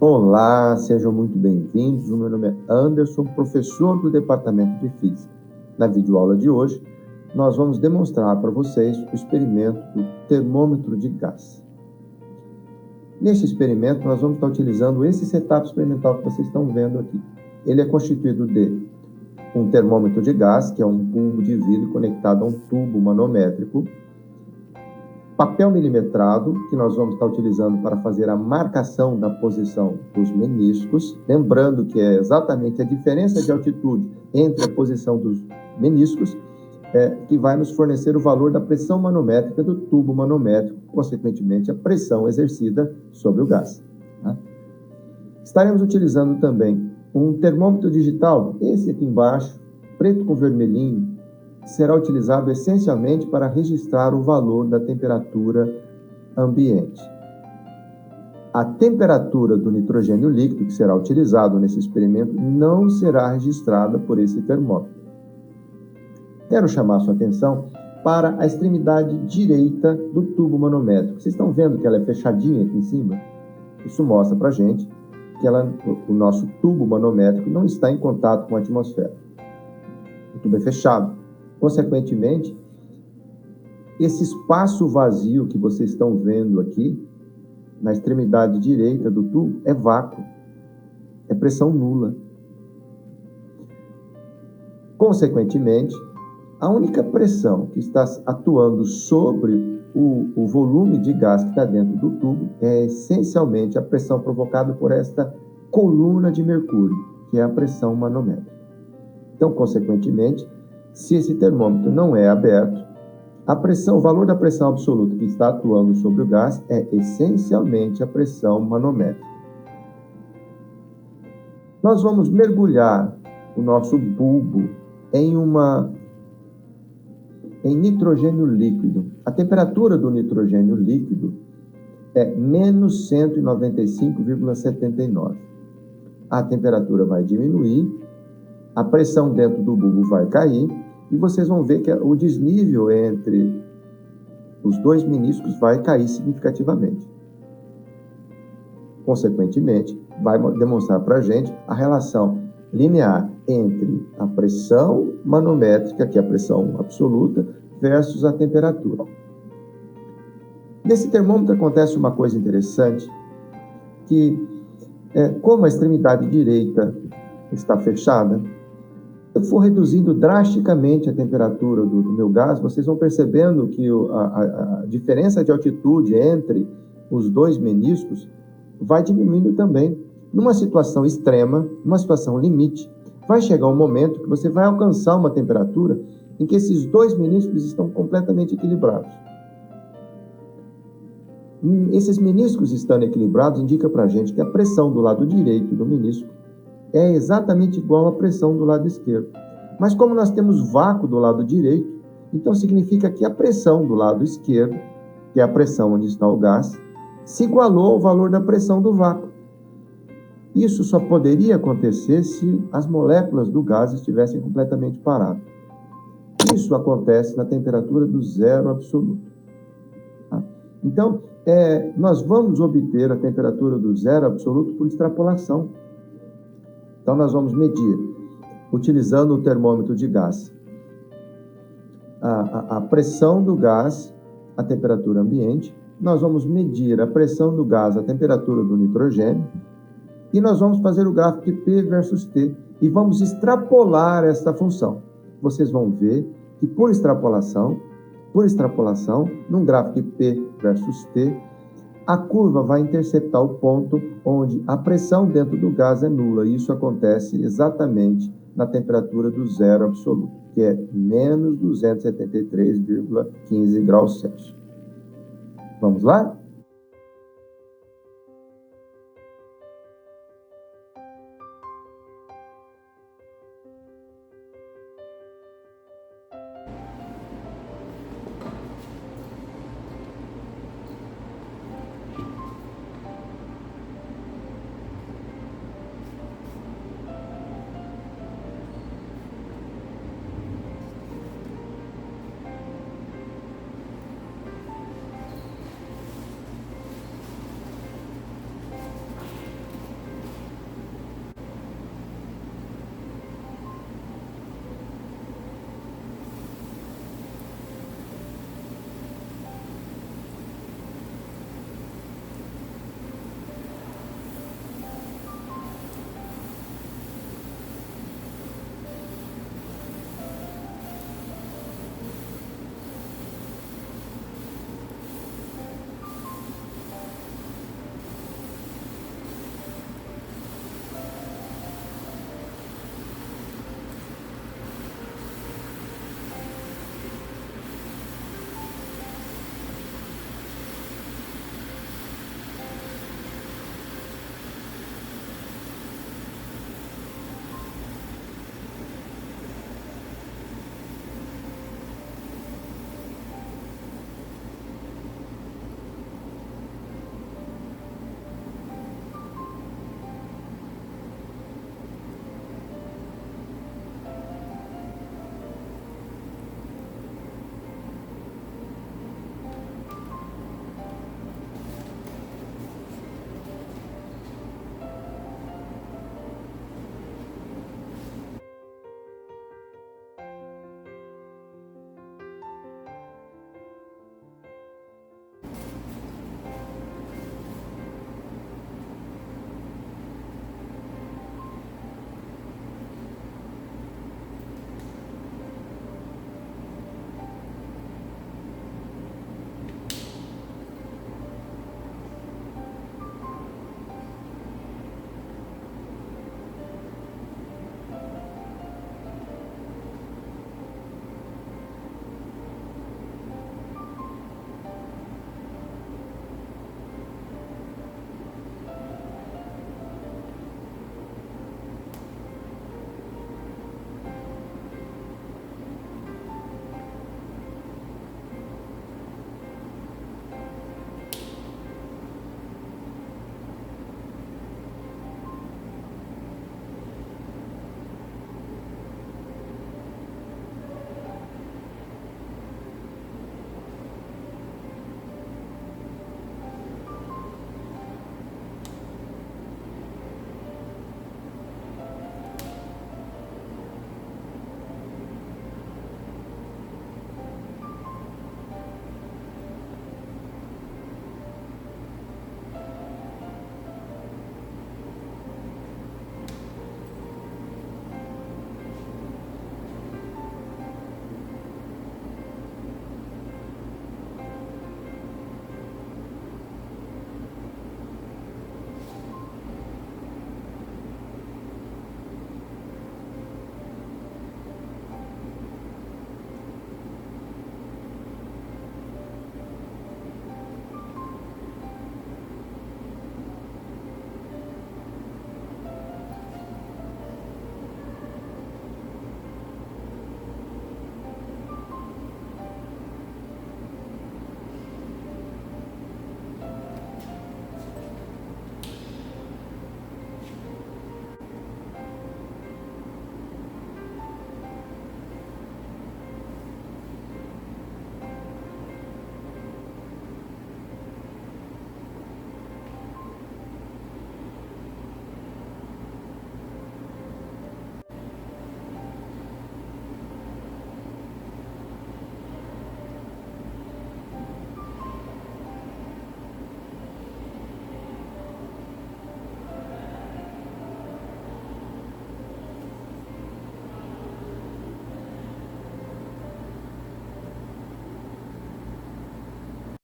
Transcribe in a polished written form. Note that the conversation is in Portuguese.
Olá, sejam muito bem-vindos. O meu nome é Anderson, professor do Departamento de Física. Na videoaula de hoje, nós vamos demonstrar para vocês o experimento do termômetro de gás. Neste experimento, nós vamos estar utilizando esse setup experimental que vocês estão vendo aqui. Ele é constituído de um termômetro de gás, que é um bulbo de vidro conectado a um tubo manométrico, papel milimetrado, que nós vamos estar utilizando para fazer a marcação da posição dos meniscos, lembrando que é exatamente a diferença de altitude entre a posição dos meniscos que vai nos fornecer o valor da pressão manométrica do tubo manométrico, consequentemente a pressão exercida sobre o gás. Tá? Estaremos utilizando também um termômetro digital, esse aqui embaixo, preto com vermelhinho, será utilizado essencialmente para registrar o valor da temperatura ambiente. A temperatura do nitrogênio líquido que será utilizado nesse experimento não será registrada por esse termômetro. Quero chamar sua atenção para a extremidade direita do tubo manométrico. Vocês estão vendo que ela é fechadinha aqui em cima? Isso mostra para a gente que o nosso tubo manométrico não está em contato com a atmosfera. O tubo é fechado. Consequentemente, esse espaço vazio que vocês estão vendo aqui, na extremidade direita do tubo, é vácuo, é pressão nula. Consequentemente, a única pressão que está atuando sobre o volume de gás que está dentro do tubo é essencialmente a pressão provocada por esta coluna de mercúrio, que é a pressão manométrica. Então, consequentemente, se esse termômetro não é aberto, o valor da pressão absoluta que está atuando sobre o gás é essencialmente a pressão manométrica. Nós vamos mergulhar o nosso bulbo em nitrogênio líquido. A temperatura do nitrogênio líquido é menos 195,79. A temperatura vai diminuir, a pressão dentro do bulbo vai cair, e vocês vão ver que o desnível entre os dois meniscos vai cair significativamente. Consequentemente, vai demonstrar para a gente a relação linear entre a pressão manométrica, que é a pressão absoluta, versus a temperatura. Nesse termômetro acontece uma coisa interessante, que como a extremidade direita está fechada, se eu for reduzindo drasticamente a temperatura do meu gás, vocês vão percebendo que a diferença de altitude entre os dois meniscos vai diminuindo também. Numa situação extrema, numa situação limite, vai chegar um momento que você vai alcançar uma temperatura em que esses dois meniscos estão completamente equilibrados. Esses meniscos estando equilibrados indica para a gente que a pressão do lado direito do menisco é exatamente igual à pressão do lado esquerdo. Mas como nós temos vácuo do lado direito, então significa que a pressão do lado esquerdo, que é a pressão onde está o gás, se igualou ao valor da pressão do vácuo. Isso só poderia acontecer se as moléculas do gás estivessem completamente paradas. Isso acontece na temperatura do zero absoluto. Tá? Então, nós vamos obter a temperatura do zero absoluto por extrapolação. Então, nós vamos medir, utilizando o termômetro de gás, a pressão do gás, a temperatura ambiente. Nós vamos medir a pressão do gás, a temperatura do nitrogênio. E nós vamos fazer o gráfico de P versus T. E vamos extrapolar esta função. Vocês vão ver que, por extrapolação, num gráfico de P versus T, a curva vai interceptar o ponto onde a pressão dentro do gás é nula. E isso acontece exatamente na temperatura do zero absoluto, que é menos 273,15 graus Celsius. Vamos lá?